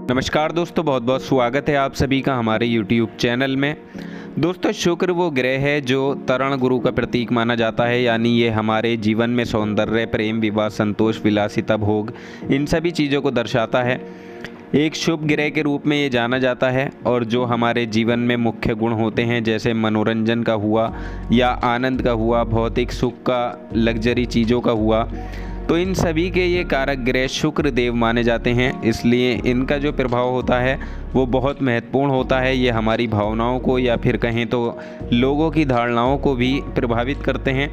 नमस्कार दोस्तों, बहुत बहुत स्वागत है आप सभी का हमारे YouTube चैनल में। दोस्तों, शुक्र वो ग्रह है जो तरण गुरु का प्रतीक माना जाता है, यानी ये हमारे जीवन में सौंदर्य, प्रेम, विवाह, संतोष, विलासिता, भोग, इन सभी चीज़ों को दर्शाता है। एक शुभ ग्रह के रूप में ये जाना जाता है और जो हमारे जीवन में मुख्य गुण होते हैं, जैसे मनोरंजन का हुआ या आनंद का हुआ, भौतिक सुख का, लग्जरी चीज़ों का हुआ, तो इन सभी के ये कारक ग्रह शुक्र देव माने जाते हैं। इसलिए इनका जो प्रभाव होता है वो बहुत महत्वपूर्ण होता है। ये हमारी भावनाओं को या फिर कहें तो लोगों की धारणाओं को भी प्रभावित करते हैं।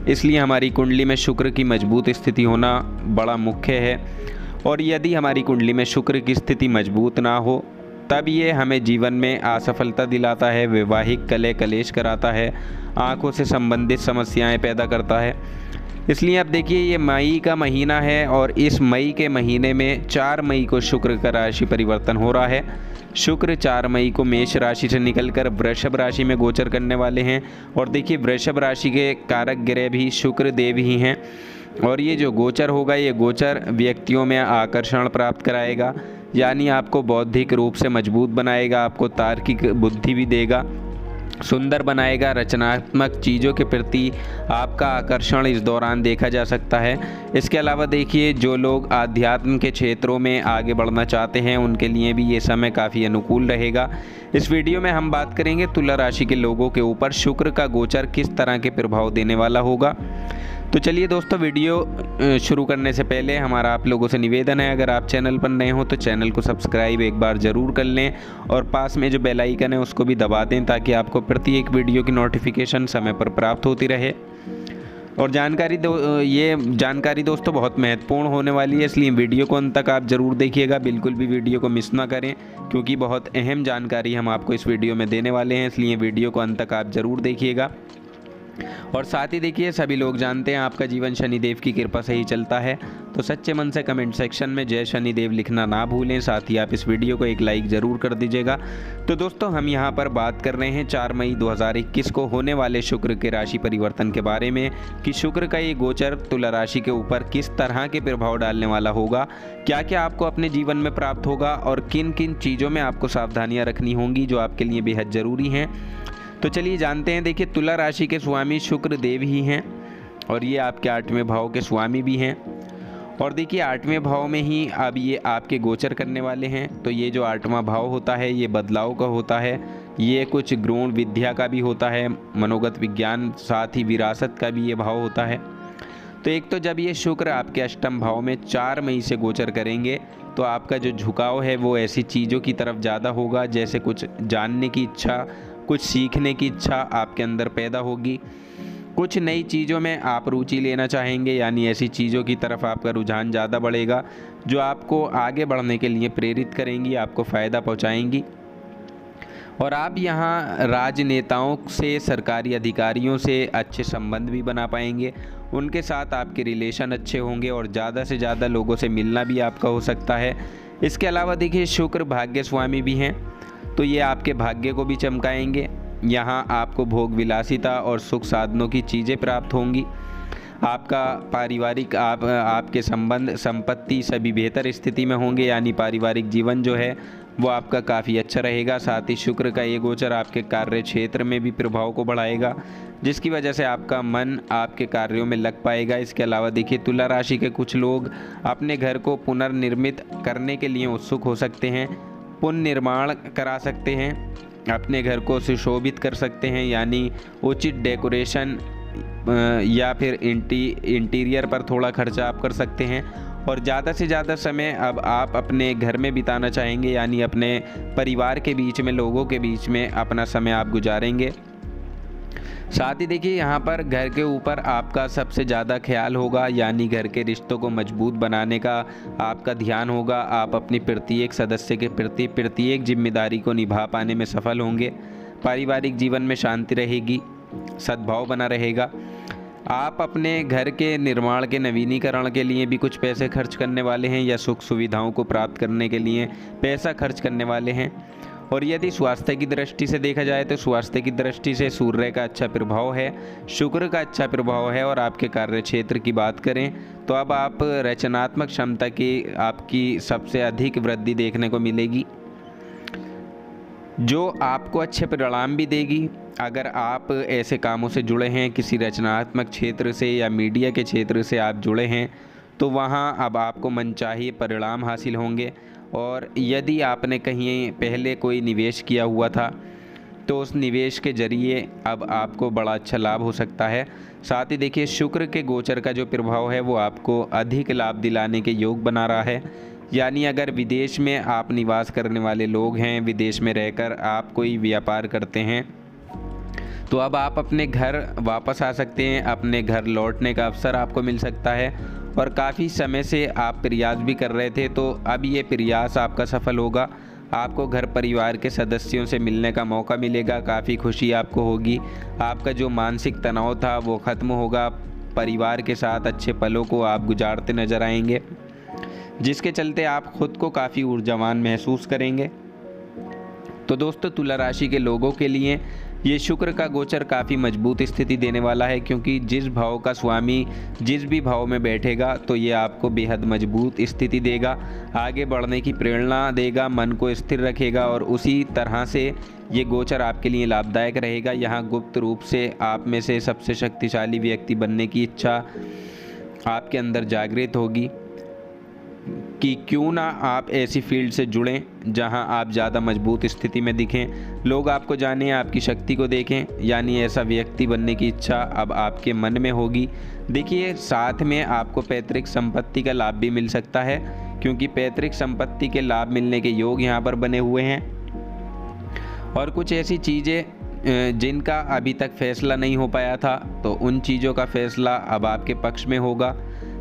इसलिए हमारी कुंडली में शुक्र की मजबूत स्थिति होना बड़ा मुख्य है। और यदि हमारी कुंडली में शुक्र की स्थिति मजबूत ना हो तब ये हमें जीवन में असफलता दिलाता है, वैवाहिक कलह कलेश कराता है, आँखों से संबंधित समस्याएं पैदा करता है। इसलिए अब देखिए, ये मई का महीना है और इस मई के महीने में 4 मई को शुक्र का राशि परिवर्तन हो रहा है। शुक्र 4 मई को मेष राशि से निकलकर वृषभ राशि में गोचर करने वाले हैं। और देखिए, वृषभ राशि के कारक ग्रह भी शुक्र देव ही हैं। और ये जो गोचर होगा, ये गोचर व्यक्तियों में आकर्षण प्राप्त कराएगा, यानी आपको बौद्धिक रूप से मजबूत बनाएगा, आपको तार्किक बुद्धि भी देगा, सुंदर बनाएगा। रचनात्मक चीज़ों के प्रति आपका आकर्षण इस दौरान देखा जा सकता है। इसके अलावा देखिए, जो लोग आध्यात्म के क्षेत्रों में आगे बढ़ना चाहते हैं उनके लिए भी ये समय काफ़ी अनुकूल रहेगा। इस वीडियो में हम बात करेंगे तुला राशि के लोगों के ऊपर शुक्र का गोचर किस तरह के प्रभाव देने वाला होगा। तो चलिए दोस्तों, वीडियो शुरू करने से पहले हमारा आप लोगों से निवेदन है, अगर आप चैनल पर नए हो तो चैनल को सब्सक्राइब एक बार ज़रूर कर लें और पास में जो बेल आइकन है उसको भी दबा दें, ताकि आपको प्रत्येक वीडियो की नोटिफिकेशन समय पर प्राप्त होती रहे। और ये जानकारी दोस्तों बहुत महत्वपूर्ण होने वाली है, इसलिए वीडियो को अंत तक आप ज़रूर देखिएगा, बिल्कुल भी वीडियो को मिस ना करें, क्योंकि बहुत अहम जानकारी हम आपको इस वीडियो में देने वाले हैं। इसलिए वीडियो को अंत तक आप ज़रूर देखिएगा। और साथ ही देखिए, सभी लोग जानते हैं आपका जीवन शनिदेव की कृपा से ही चलता है, तो सच्चे मन से कमेंट सेक्शन में जय शनिदेव लिखना ना भूलें। साथ ही आप इस वीडियो को एक लाइक ज़रूर कर दीजिएगा। तो दोस्तों, हम यहाँ पर बात कर रहे हैं 4 मई 2021 को होने वाले शुक्र के राशि परिवर्तन के बारे में, कि शुक्र का ये गोचर तुला राशि के ऊपर किस तरह के प्रभाव डालने वाला होगा, क्या क्या आपको अपने जीवन में प्राप्त होगा और किन किन चीज़ों में आपको सावधानियाँ रखनी होंगी जो आपके लिए बेहद ज़रूरी हैं। तो चलिए जानते हैं। देखिए, तुला राशि के स्वामी शुक्र देव ही हैं और ये आपके 8वें भाव के स्वामी भी हैं। और देखिए, 8वें भाव में ही अब ये आपके गोचर करने वाले हैं। तो ये जो 8वां भाव होता है ये बदलाव का होता है, ये कुछ गूढ़ विद्या का भी होता है, मनोगत विज्ञान, साथ ही विरासत का भी ये भाव होता है। तो एक तो जब ये शुक्र आपके अष्टम भाव में 4 मई से गोचर करेंगे तो आपका जो झुकाव है वो ऐसी चीज़ों की तरफ ज़्यादा होगा, जैसे कुछ जानने की इच्छा, कुछ सीखने की इच्छा आपके अंदर पैदा होगी, कुछ नई चीज़ों में आप रुचि लेना चाहेंगे, यानी ऐसी चीज़ों की तरफ आपका रुझान ज़्यादा बढ़ेगा जो आपको आगे बढ़ने के लिए प्रेरित करेंगी, आपको फ़ायदा पहुंचाएंगी। और आप यहाँ राजनेताओं से, सरकारी अधिकारियों से अच्छे संबंध भी बना पाएंगे, उनके साथ आपके रिलेशन अच्छे होंगे और ज़्यादा से ज़्यादा लोगों से मिलना भी आपका हो सकता है। इसके अलावा देखिए, शुक्र भाग्य स्वामी भी हैं, तो ये आपके भाग्य को भी चमकाएंगे। यहाँ आपको भोग विलासिता और सुख साधनों की चीज़ें प्राप्त होंगी। आपका पारिवारिक आपके संबंध, संपत्ति सभी बेहतर स्थिति में होंगे, यानी पारिवारिक जीवन जो है वो आपका काफ़ी अच्छा रहेगा। साथ ही शुक्र का ये गोचर आपके कार्य क्षेत्र में भी प्रभाव को बढ़ाएगा, जिसकी वजह से आपका मन आपके कार्यों में लग पाएगा। इसके अलावा देखिए, तुला राशि के कुछ लोग अपने घर को पुनर्निर्मित करने के लिए उत्सुक हो सकते हैं, पुनर्निर्माण करा सकते हैं, अपने घर को सुशोभित कर सकते हैं, यानी उचित डेकोरेशन या फिर इंटीरियर पर थोड़ा खर्चा आप कर सकते हैं। और ज़्यादा से ज़्यादा समय अब आप अपने घर में बिताना चाहेंगे, यानी अपने परिवार के बीच में, लोगों के बीच में अपना समय आप गुजारेंगे। साथ ही देखिए, यहाँ पर घर के ऊपर आपका सबसे ज़्यादा ख्याल होगा, यानी घर के रिश्तों को मजबूत बनाने का आपका ध्यान होगा। आप अपनी प्रत्येक सदस्य के प्रति प्रत्येक जिम्मेदारी को निभा पाने में सफल होंगे। पारिवारिक जीवन में शांति रहेगी, सद्भाव बना रहेगा। आप अपने घर के निर्माण के नवीनीकरण के लिए भी कुछ पैसे खर्च करने वाले हैं, या सुख सुविधाओं को प्राप्त करने के लिए पैसा खर्च करने वाले हैं। और यदि स्वास्थ्य की दृष्टि से देखा जाए तो स्वास्थ्य की दृष्टि से सूर्य का अच्छा प्रभाव है, शुक्र का अच्छा प्रभाव है। और आपके कार्य क्षेत्र की बात करें तो अब आप रचनात्मक क्षमता की आपकी सबसे अधिक वृद्धि देखने को मिलेगी, जो आपको अच्छे परिणाम भी देगी। अगर आप ऐसे कामों से जुड़े हैं, किसी रचनात्मक क्षेत्र से या मीडिया के क्षेत्र से आप जुड़े हैं, तो वहाँ अब आपको मनचाही परिणाम हासिल होंगे। और यदि आपने कहीं पहले कोई निवेश किया हुआ था तो उस निवेश के जरिए अब आपको बड़ा अच्छा लाभ हो सकता है। साथ ही देखिए शुक्र के गोचर का जो प्रभाव है वो आपको अधिक लाभ दिलाने के योग बना रहा है। यानी अगर विदेश में आप निवास करने वाले लोग हैं, विदेश में रहकर आप कोई व्यापार करते हैं, तो अब आप अपने घर वापस आ सकते हैं, अपने घर लौटने का अवसर आपको मिल सकता है। और काफ़ी समय से आप प्रयास भी कर रहे थे तो अब ये प्रयास आपका सफल होगा। आपको घर परिवार के सदस्यों से मिलने का मौका मिलेगा, काफ़ी खुशी आपको होगी। आपका जो मानसिक तनाव था वो ख़त्म होगा, परिवार के साथ अच्छे पलों को आप गुजारते नज़र आएंगे, जिसके चलते आप खुद को काफ़ी ऊर्जावान महसूस करेंगे। तो दोस्तों तुला राशि के लोगों के लिए ये शुक्र का गोचर काफ़ी मजबूत स्थिति देने वाला है, क्योंकि जिस भाव का स्वामी जिस भी भाव में बैठेगा तो ये आपको बेहद मजबूत स्थिति देगा, आगे बढ़ने की प्रेरणा देगा, मन को स्थिर रखेगा। और उसी तरह से ये गोचर आपके लिए लाभदायक रहेगा। यहाँ गुप्त रूप से आप में से सबसे शक्तिशाली व्यक्ति बनने की इच्छा आपके अंदर जागृत होगी कि क्यों ना आप ऐसी फील्ड से जुड़ें जहां आप ज़्यादा मजबूत स्थिति में दिखें, लोग आपको जानें, आपकी शक्ति को देखें। यानी ऐसा व्यक्ति बनने की इच्छा अब आपके मन में होगी। देखिए साथ में आपको पैतृक संपत्ति का लाभ भी मिल सकता है, क्योंकि पैतृक संपत्ति के लाभ मिलने के योग यहाँ पर बने हुए हैं। और कुछ ऐसी चीज़ें जिनका अभी तक फैसला नहीं हो पाया था, तो उन चीज़ों का फैसला अब आपके पक्ष में होगा।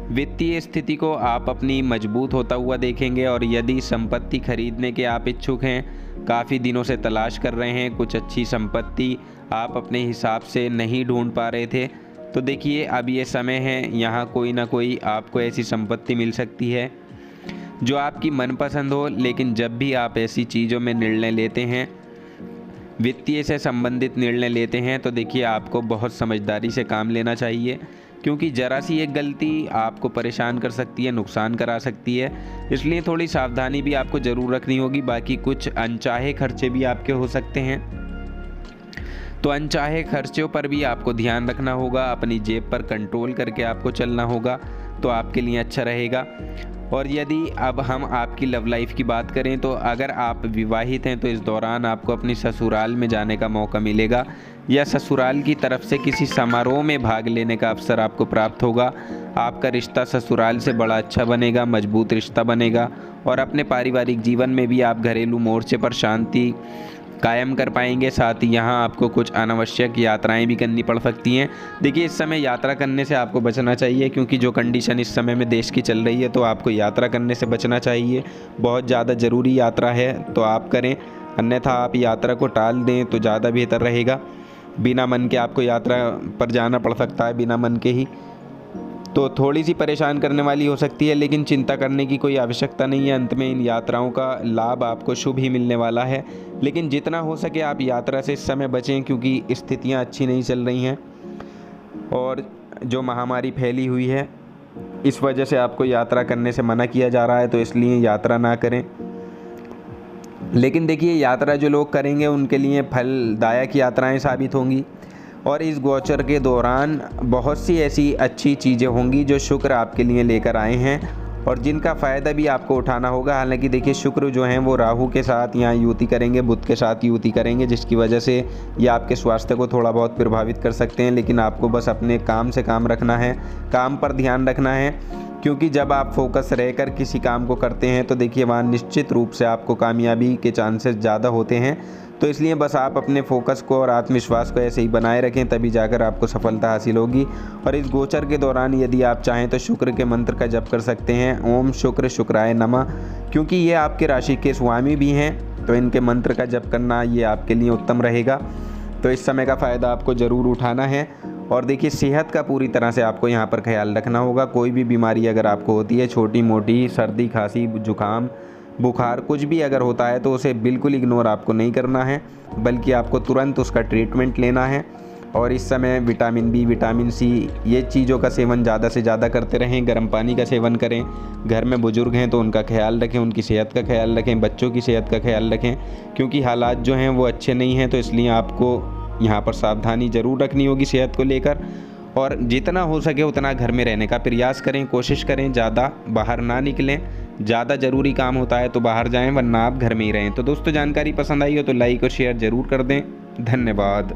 वित्तीय स्थिति को आप अपनी मजबूत होता हुआ देखेंगे। और यदि संपत्ति खरीदने के आप इच्छुक हैं, काफ़ी दिनों से तलाश कर रहे हैं, कुछ अच्छी संपत्ति आप अपने हिसाब से नहीं ढूंढ पा रहे थे, तो देखिए अब ये समय है, यहाँ कोई ना कोई आपको ऐसी संपत्ति मिल सकती है जो आपकी मनपसंद हो। लेकिन जब भी आप ऐसी चीज़ों में निर्णय लेते हैं, वित्तीय से संबंधित निर्णय लेते हैं, तो देखिए आपको बहुत समझदारी से काम लेना चाहिए, क्योंकि ज़रा सी एक गलती आपको परेशान कर सकती है, नुकसान करा सकती है। इसलिए थोड़ी सावधानी भी आपको ज़रूर रखनी होगी। बाकी कुछ अनचाहे खर्चे भी आपके हो सकते हैं, तो अनचाहे खर्चों पर भी आपको ध्यान रखना होगा, अपनी जेब पर कंट्रोल करके आपको चलना होगा, तो आपके लिए अच्छा रहेगा। और यदि अब हम आपकी लव लाइफ की बात करें, तो अगर आप विवाहित हैं तो इस दौरान आपको अपनी ससुराल में जाने का मौका मिलेगा, या ससुराल की तरफ से किसी समारोह में भाग लेने का अवसर आपको प्राप्त होगा। आपका रिश्ता ससुराल से बड़ा अच्छा बनेगा, मजबूत रिश्ता बनेगा। और अपने पारिवारिक जीवन में भी आप घरेलू मोर्चे पर शांति कायम कर पाएंगे। साथ ही यहाँ आपको कुछ अनावश्यक यात्राएं भी करनी पड़ सकती हैं। देखिए इस समय यात्रा करने से आपको बचना चाहिए, क्योंकि जो कंडीशन इस समय में देश की चल रही है, तो आपको यात्रा करने से बचना चाहिए। बहुत ज़्यादा ज़रूरी यात्रा है तो आप करें, अन्यथा आप यात्रा को टाल दें तो ज़्यादा बेहतर रहेगा। बिना मन के आपको यात्रा पर जाना पड़ सकता है, बिना मन के ही, तो थोड़ी सी परेशान करने वाली हो सकती है, लेकिन चिंता करने की कोई आवश्यकता नहीं है। अंत में इन यात्राओं का लाभ आपको शुभ ही मिलने वाला है। लेकिन जितना हो सके आप यात्रा से इस समय बचें, क्योंकि स्थितियां अच्छी नहीं चल रही हैं और जो महामारी फैली हुई है इस वजह से आपको यात्रा करने से मना किया जा रहा है, तो इसलिए यात्रा ना करें। लेकिन देखिए यात्रा जो लोग करेंगे उनके लिए फलदायक यात्राएं साबित होंगी। और इस गोचर के दौरान बहुत सी ऐसी अच्छी चीज़ें होंगी जो शुक्र आपके लिए लेकर आए हैं और जिनका फ़ायदा भी आपको उठाना होगा। हालांकि देखिए शुक्र जो हैं वो राहु के साथ यहाँ युति करेंगे, बुध के साथ युति करेंगे, जिसकी वजह से ये आपके स्वास्थ्य को थोड़ा बहुत प्रभावित कर सकते हैं। लेकिन आपको बस अपने काम से काम रखना है, काम पर ध्यान रखना है, क्योंकि जब आप फोकस रहकर किसी काम को करते हैं तो देखिए वहाँ निश्चित रूप से आपको कामयाबी के चांसेस ज़्यादा होते हैं। तो इसलिए बस आप अपने फोकस को और आत्मविश्वास को ऐसे ही बनाए रखें, तभी जाकर आपको सफलता हासिल होगी। और इस गोचर के दौरान यदि आप चाहें तो शुक्र के मंत्र का जप कर सकते हैं, ओम शुक्र शुक्राय नमः, क्योंकि ये आपके राशि के स्वामी भी हैं, तो इनके मंत्र का जप करना ये आपके लिए उत्तम रहेगा। तो इस समय का फ़ायदा आपको ज़रूर उठाना है। और देखिए सेहत का पूरी तरह से आपको यहाँ पर ख्याल रखना होगा। कोई भी बीमारी अगर आपको होती है, छोटी मोटी सर्दी खांसी जुकाम, बुखार कुछ भी अगर होता है तो उसे बिल्कुल इग्नोर आपको नहीं करना है, बल्कि आपको तुरंत उसका ट्रीटमेंट लेना है। और इस समय विटामिन बी, विटामिन सी, ये चीज़ों का सेवन ज़्यादा से ज़्यादा करते रहें। गर्म पानी का सेवन करें। घर में बुज़ुर्ग हैं तो उनका ख्याल रखें, उनकी सेहत का ख्याल रखें, बच्चों की सेहत का ख्याल रखें, क्योंकि हालात जो हैं वो अच्छे नहीं हैं। तो इसलिए आपको यहाँ पर सावधानी ज़रूर रखनी होगी सेहत को लेकर। और जितना हो सके उतना घर में रहने का प्रयास करें, कोशिश करें ज़्यादा बाहर ना निकलें। ज़्यादा ज़रूरी काम होता है तो बाहर जाएं, वरना आप घर में ही रहें। तो दोस्तों, जानकारी पसंद आई हो तो लाइक और शेयर ज़रूर कर दें। धन्यवाद।